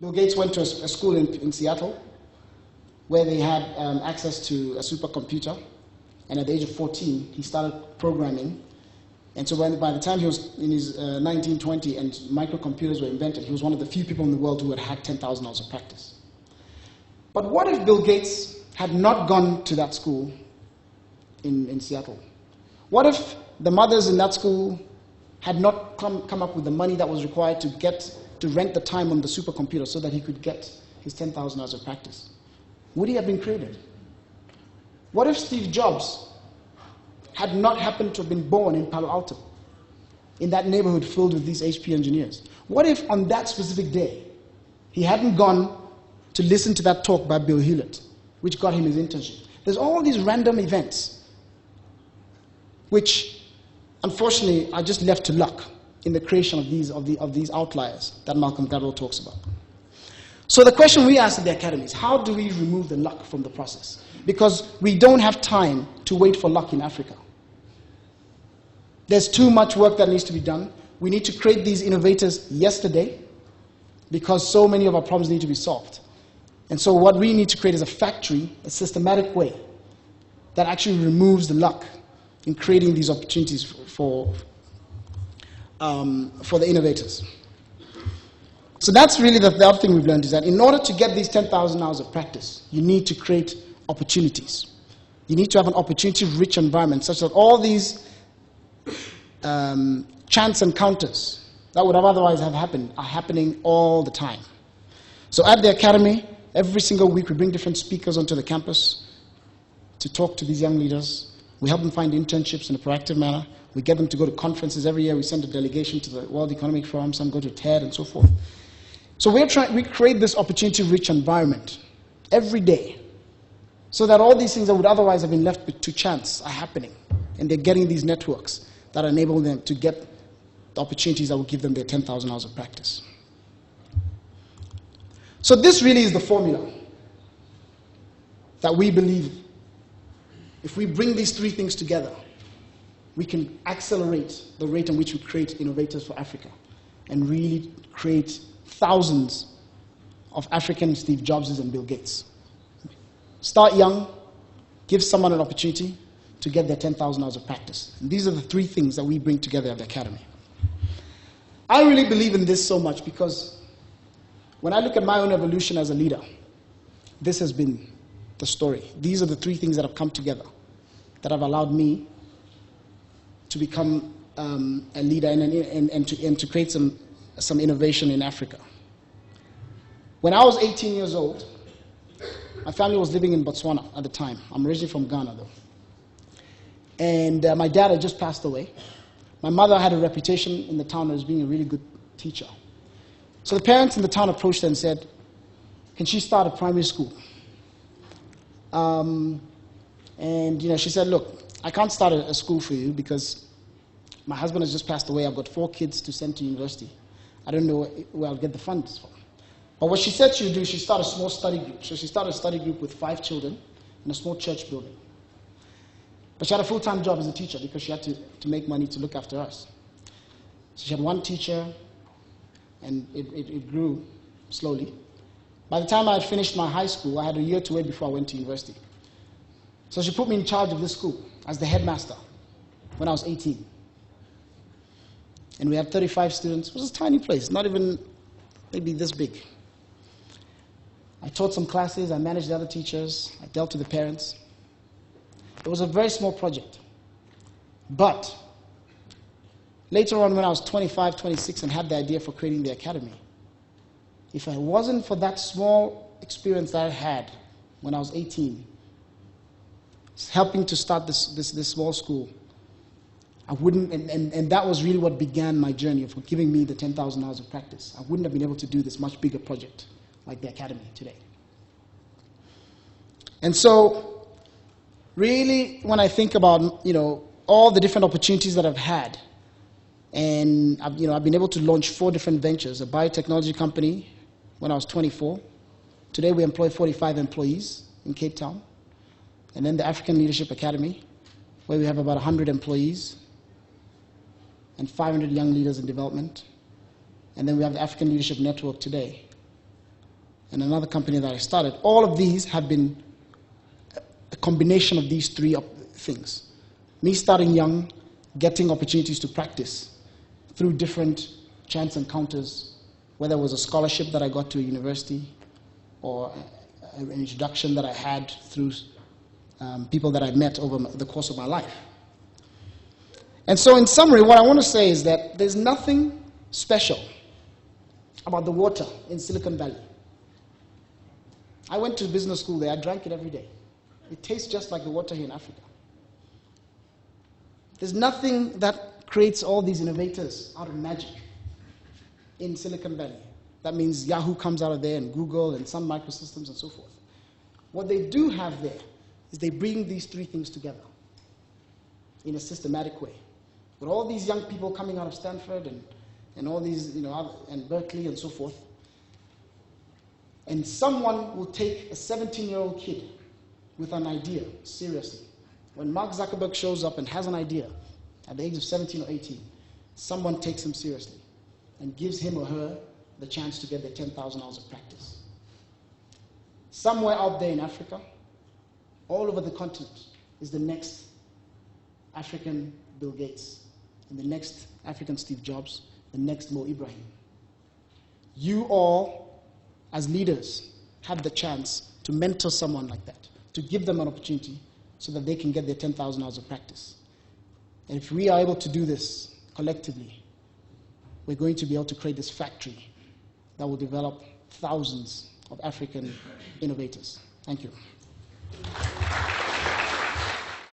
Bill Gates went to a school in Seattle where they had access to a supercomputer. And at the age of 14, he started programming. And so by the time he was in his 1920 and microcomputers were invented, he was one of the few people in the world who had had 10,000 hours of practice. But what if Bill Gates had not gone to that school in Seattle? What if the mothers in that school had not come up with the money that was required to rent the time on the supercomputer so that he could get his 10,000 hours of practice? Would he have been created? What if Steve Jobs had not happened to have been born in Palo Alto, in that neighborhood filled with these HP engineers? What if on that specific day he hadn't gone to listen to that talk by Bill Hewlett, which got him his internship? There's all these random events which unfortunately are just left to luck in the creation of these outliers that Malcolm Gladwell talks about. So the question we ask at the Academy is, how do we remove the luck from the process? Because we don't have time to wait for luck in Africa. There's too much work that needs to be done. We need to create these innovators yesterday because so many of our problems need to be solved. And so what we need to create is a factory, a systematic way that actually removes the luck in creating these opportunities for the innovators. So that's really the other thing we've learned, is that in order to get these 10,000 hours of practice, you need to create opportunities. You need to have an opportunity-rich environment such that all these chance encounters that would have otherwise have happened are happening all the time. So at the Academy, every single week we bring different speakers onto the campus to talk to these young leaders. We help them find internships in a proactive manner. We get them to go to conferences every year. We send a delegation to the World Economic Forum. Some go to TED and so forth. So we create this opportunity-rich environment every day so that all these things that would otherwise have been left to chance are happening. And they're getting these networks that enable them to get the opportunities that will give them their 10,000 hours of practice. So this really is the formula that we believe if we bring these three things together, we can accelerate the rate in which we create innovators for Africa and really create thousands of African Steve Jobses and Bill Gates. Start young, give someone an opportunity to get their 10,000 hours of practice. And these are the three things that we bring together at the Academy. I really believe in this so much because when I look at my own evolution as a leader, this has been the story. These are the three things that have come together that have allowed me to become a leader and to create some innovation in Africa. When I was 18 years old, my family was living in Botswana at the time. I'm originally from Ghana, though. And my dad had just passed away. My mother had a reputation in the town as being a really good teacher. So the parents in the town approached her and said, can she start a primary school? And she said, look, I can't start a school for you because my husband has just passed away. I've got 4 kids to send to university. I don't know where I'll get the funds from. But what she said she would do, she started a small study group. So she started a study group with 5 children in a small church building. But she had a full-time job as a teacher because she had to make money to look after us. So she had 1 teacher, and it grew slowly. By the time I had finished my high school, I had a year to wait before I went to university. So she put me in charge of this school as the headmaster when I was 18. And we had 35 students. It was a tiny place, not even maybe this big. I taught some classes, I managed the other teachers, I dealt with the parents. It was a very small project. But later on when I was 25, 26 and had the idea for creating the Academy, if it wasn't for that small experience that I had when I was 18, helping to start this small school, I wouldn't, and that was really what began my journey of giving me the 10,000 hours of practice. I wouldn't have been able to do this much bigger project like the Academy today. And so, really, when I think about, all the different opportunities that I've had, and I've been able to launch 4 different ventures, a biotechnology company when I was 24. Today we employ 45 employees in Cape Town. And then the African Leadership Academy, where we have about 100 employees and 500 young leaders in development. And then we have the African Leadership Network today, and another company that I started. All of these have been a combination of these three things. Me starting young, getting opportunities to practice through different chance encounters, whether it was a scholarship that I got to a university or an introduction that I had through people that I've met over the course of my life. And so in summary, what I want to say is that there's nothing special about the water in Silicon Valley. I went to business school there. I drank it every day. It tastes just like the water here in Africa. There's nothing that creates all these innovators out of magic in Silicon Valley. That means Yahoo comes out of there, and Google, and Sun Microsystems, and so forth. What they do have there is they bring these three things together in a systematic way. With all these young people coming out of Stanford and all these, and Berkeley and so forth, and someone will take a 17-year-old kid with an idea seriously. When Mark Zuckerberg shows up and has an idea at the age of 17 or 18, someone takes him seriously and gives him or her the chance to get their 10,000 hours of practice. Somewhere out there in Africa, all over the continent, is the next African Bill Gates, and the next African Steve Jobs, the next Mo Ibrahim. You all, as leaders, have the chance to mentor someone like that, to give them an opportunity so that they can get their 10,000 hours of practice. And if we are able to do this collectively, we're going to be able to create this factory that will develop thousands of African innovators. Thank you.